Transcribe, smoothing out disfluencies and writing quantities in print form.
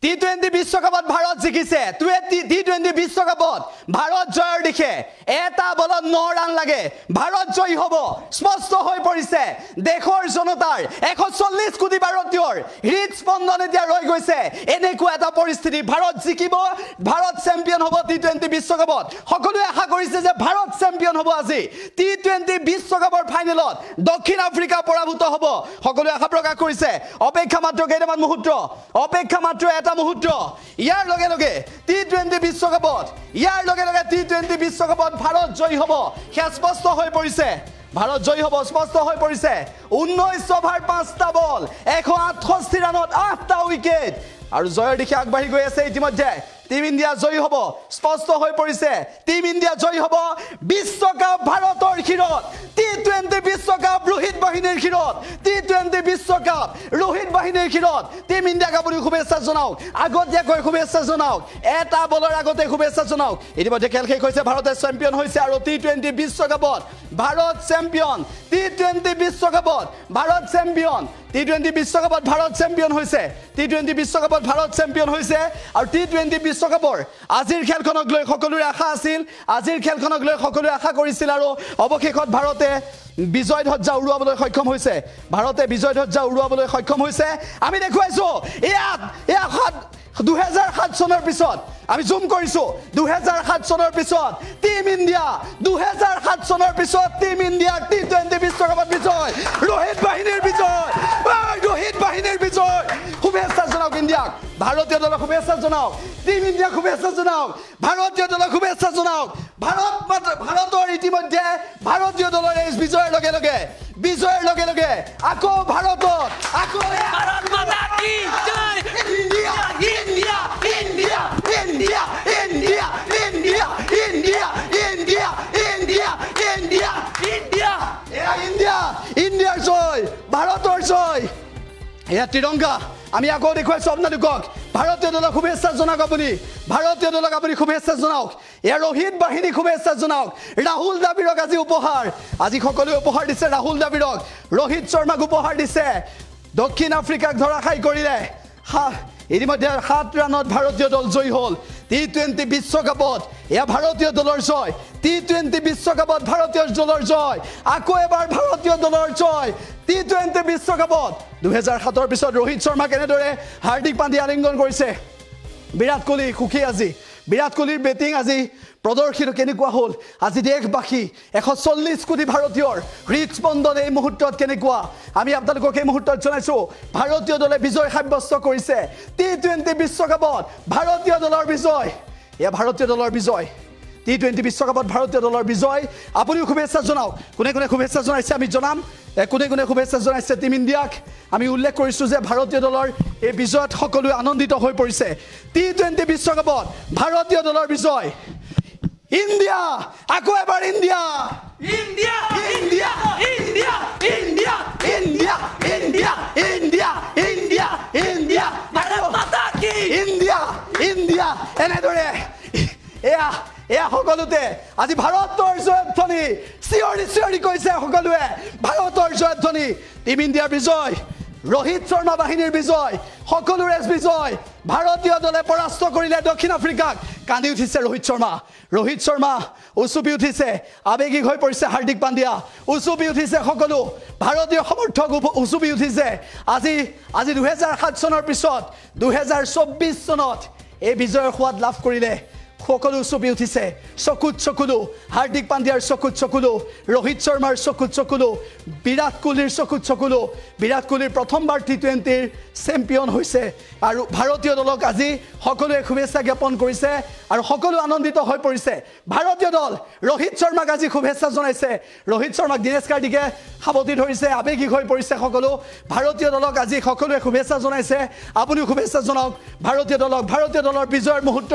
T20 বিশ্বকাপত ভাৰত জিকিছে T20 বিশ্বকাপত ভাৰত জয়ৰ দিশে এটা বলত 9 ৰান লাগে ভাৰত জয় হ'ব স্পষ্ট হৈ পৰিছে দেশৰ জনতাৰ 140 কোটি ভাৰতীয়ৰ হৃদ স্পন্দন এতিয়া ৰৈ গৈছে এনেকুৱা এটা পৰিস্থিতি ভাৰত জিকিব ভাৰত চেম্পিয়ন হ'ব টি20 বিশ্বকাপত সকলোৱে আশা কৰিছে যে ভাৰত চেম্পিয়ন হ'ব আজি টি20 বিশ্বকাপৰ ফাইনেলত দক্ষিণ আফ্ৰিকা পৰাভূত হ'ব সকলোৱে আশা প্ৰকাশ কৰিছে অপেক্ষা মাত্ৰ কেইটামান মুহূৰ্ত অপেক্ষা মাত্ৰ মুহূৰ্ত ইয়াৰ লগে লগে টি20 বিশ্বকাপত ইয়াৰ লগে লগে টি20 বিশ্বকাপত ভাৰত জয় হ'ব স্পষ্ট হৈ পৰিছে ভাৰত জয় হ'ব স্পষ্ট হৈ পৰিছে 19 অভাৰ 5টা বল 168 ৰানত 8টা উইকেট আৰু জয়ৰ দিশে আগবাঢ়ি গৈ আছে ইতিমধ্যে টিম ইণ্ডিয়া জয় হ'ব স্পষ্ট হৈ পৰিছে টিম ইণ্ডিয়া জয় হ'ব বিশ্বকাপ ভাৰতৰ ক্ষীৰত টি20 বিশ্বকাপ ৰোহিত বাহিনীৰ ক্ষীৰত টি20 বিশ্বকাপ ৰোহিত বাহিনীৰ ক্ষীৰত টিম ইণ্ডিয়াক আপুনি শুভেচ্ছা জনাওক আগতীয়াকৈ শুভেচ্ছা জনাওক এটা বলৰ আগতে শুভেচ্ছা জনাওক ইতিমধ্যে খেল শেষ হৈছে ভাৰতে চেম্পিয়ন হৈছে আৰু টি20 বিশ্বকাপত ভাৰত চেম্পিয়ন টি20 বিশ্বকাপত ভাৰত চেম্পিয়ন টি20 বিশ্বকাপত ভাৰত চেম্পিয়ন হৈছে টি20 বিশ্বকাপত ভাৰত চেম্পিয়ন হৈছে আৰু টি20 বিশ্বকাপৰ আজিৰ খেলখনক লৈ সকলোৰে আশা আছিল আজিৰ খেলখনক লৈ সকলোৱে আশা কৰিছিল আৰু অৱশেষত ভাৰতে বিজয় ধ্বজা উৰুৱাবলৈ সক্ষম হৈছে ভাৰতে বিজয় ধ্বজা উৰুৱাবলৈ সক্ষম হৈছে আমি দেখুৱাইছো এয়া 2007 চনৰ পিছত আমি জুম কৰিছো 2007 চনৰ পিছত টিম ইণ্ডিয়া 2007 চনৰ পিছত টিম ইণ্ডিয়া টি20 বিশ্বকাপত বিজয় ৰোহিত বাহিনীৰ বিজয় শুভেচ্ছা জনাওক ইণ্ডিয়াক ভাৰতীয় দলক শুভেচ্ছা জনাওক টিম ইণ্ডিয়াক শুভেচ্ছা জনাওক ভাৰতীয় দলক শুভেচ্ছা জনাওক ভাৰতৰ ইতিমধ্যে ভাৰতীয় দলৰ এই বিজয়ৰ লগে লগে আকৌ ভাৰতত আকৌ ভাৰত মাতা কি জয় India India India India India India India India India India India India ইণ্ডিয়াৰ জয় ভাৰতৰ জয় এয়া তিৰংগা আমি আকৌ দেখুৱাইছো আপোনালোকক ভাৰতীয় দলক শুভেচ্ছা জনাওক আপুনি ভাৰতীয় দলক আপুনি শুভেচ্ছা জনাওক এয়া ৰোহিত বাহিনী শুভেচ্ছা জনাওক ৰাহুল দ্ৰাবিড়ক আজি উপহাৰ আজি সকলোৱে উপহাৰ দিছে ৰাহুল দ্ৰাবিড়ক ৰোহিত শৰ্মাক উপহাৰ দিছে দক্ষিণ আফ্ৰিকাক ধৰাশায়ী কৰিলে ইতিমধ্যে 7 ৰানত ভাৰতীয় দল জয়ী হ'ল টি20 বিশ্বকাপত এয়া ভাৰতীয় দলৰ জয় টি20 বিশ্বকাপত ভাৰতীয় দলৰ জয় আকৌ এবাৰ ভাৰতীয় দলৰ জয় টি20 বিশ্বকাপত 2007ৰ পিছত ৰোহিত শৰ্মা কেনেদৰে হাৰ্দিক পাণ্ডিয়া আলিংগন কৰিছে বিৰাট কোহলি সুখী আজি বিৰাট কোহলিৰ বেটিং আজি প্ৰদৰ্শিত কেনেকুৱা হ'ল আজি দেশবাসী 140 কোটি ভাৰতীয়ৰ হৃদ স্পন্দন এই মুহূৰ্তত কেনেকুৱা আমি আপোনালোকক এই মুহূৰ্তত জনাইছো ভাৰতীয় দলে বিজয় সাব্যস্ত কৰিছে টি20 বিশ্বকাপত ভাৰতীয় দলৰ বিজয় এয়া ভাৰতীয় দলৰ বিজয় টি20 বিশ্বকাপত ভাৰতীয় দলৰ বিজয় আপুনিও শুভেচ্ছা জনাওক কোনে কোনে শুভেচ্ছা জনাইছে আমি জনাম কোনে কোনে শুভেচ্ছা জনাইছে টিম ইণ্ডিয়াক আমি উল্লেখ কৰিছো যে ভাৰতীয় দলৰ এই বিজয়ত সকলোৱে আনন্দিত হৈ পৰিছে টি20 বিশ্বকাপত ভাৰতীয় দলৰ বিজয় ইণ্ডিয়া আকৌ এবাৰ India India India India India India India India India India Bharat মাতা কি ইণ্ডিয়া ইণ্ডিয়া এনেদৰে এয়া সকলোতে আজি ভাৰতৰ জয়ধ্বনি চিঞৰি কৈছে সকলোৱে ভাৰতৰ জয়ধ্বনি টিম ইণ্ডিয়াৰ বিজয় ৰোহিত শৰ্মা বাহিনীৰ বিজয় সকলোৰে বিজয় ভাৰতীয় দলে পৰাস্ত কৰিলে দক্ষিণ আফ্ৰিকাক কান্দি উঠিছে ৰোহিত শৰ্মা উচুপি উঠিছে আবেগিক হৈ পৰিছে হাৰ্দিক পাণ্ডিয়া উচুপি উঠিছে সকলো ভাৰতীয় সমৰ্থক উচুপি উঠিছে আজি 2007 চনৰ পিছত 2024 চনত এই বিজয়ৰ সোৱাদ লাভ কৰিলে সকলো উচুপি উঠিছে চকুত চকুলো হাৰ্দিক পাণ্ডিয়াৰ চকুত চকুলো ৰোহিত শৰ্মাৰ চকুত চকুলো বিৰাট কোহলিৰ চকুত চকুলো বিৰাট কোহলিৰ প্ৰথমবাৰ টি20ৰ চেম্পিয়ন হৈছে আৰু ভাৰতীয় দলক আজি সকলোৱে শুভেচ্ছা জ্ঞাপন কৰিছে আৰু সকলো আনন্দিত হৈ পৰিছে ভাৰতীয় দল ৰোহিত শৰ্মাক আজি শুভেচ্ছা জনাইছে ৰোহিত শৰ্মাক দিনেশ কাৰ্তিকে সাৱটি ধৰিছে আবেগিক হৈ পৰিছে সকলো ভাৰতীয় দলক আজি সকলোৱে শুভেচ্ছা জনাইছে আপুনিও শুভেচ্ছা জনাওক ভাৰতীয় দলৰ বিজয়ৰ মুহূৰ্ত